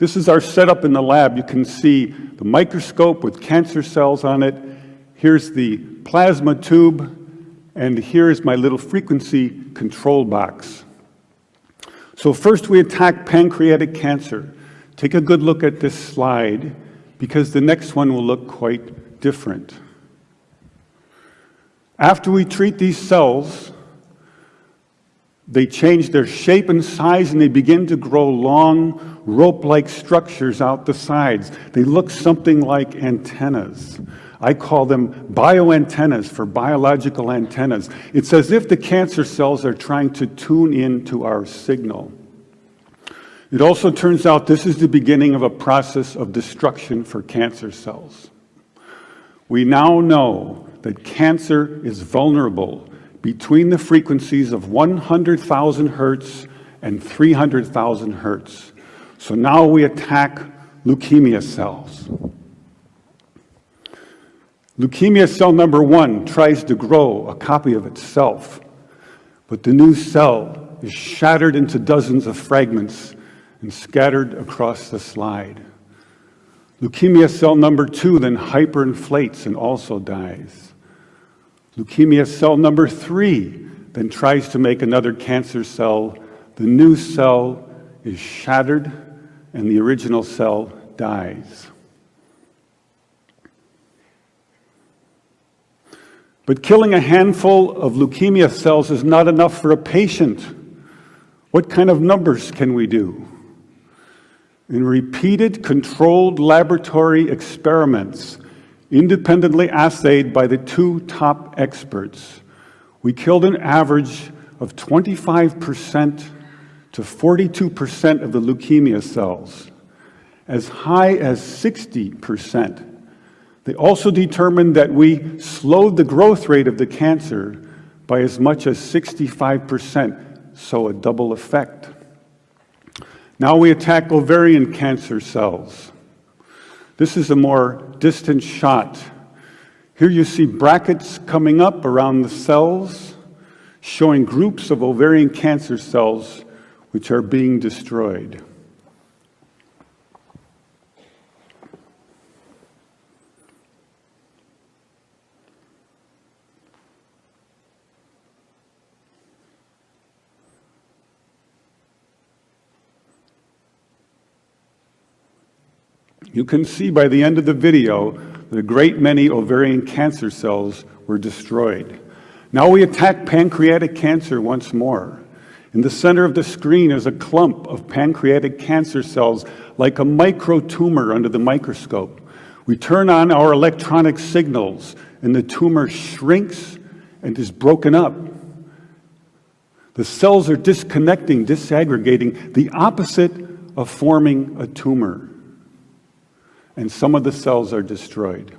This is our setup in the lab. You can see the microscope with cancer cells on it. Here's the plasma tube, and here's my little frequency control box. So first we attack pancreatic cancer. Take a good look at this slide, because the next one will look quite different. After we treat these cells, they change their shape and size, and they begin to grow long, rope-like structures out the sides. They look something like antennas. I call them bioantennas, for biological antennas. It's as if the cancer cells are trying to tune in to our signal. It also turns out this is the beginning of a process of destruction for cancer cells. We now know that cancer is vulnerable between the frequencies of 100,000 hertz and 300,000 hertz. So now we attack leukemia cells. Leukemia cell number 1 tries to grow a copy of itself, but the new cell is shattered into dozens of fragments and scattered across the slide. Leukemia cell number 2 then hyperinflates and also dies. Leukemia cell number 3 then tries to make another cancer cell. The new cell is shattered and the original cell dies. But killing a handful of leukemia cells is not enough for a patient. What kind of numbers can we do? In repeated controlled laboratory experiments, independently assayed by the 2 top experts, we killed an average of 25% to 42% of the leukemia cells, as high as 60%. They also determined that we slowed the growth rate of the cancer by as much as 65%, so a double effect. Now we attack ovarian cancer cells. This is a more distant shot. Here you see brackets coming up around the cells, showing groups of ovarian cancer cells which are being destroyed. You can see by the end of the video that a great many ovarian cancer cells were destroyed. Now we attack pancreatic cancer once more. In the center of the screen is a clump of pancreatic cancer cells, like a microtumor under the microscope. We turn on our electronic signals, and the tumor shrinks and is broken up. The cells are disconnecting, disaggregating, the opposite of forming a tumor. And some of the cells are destroyed.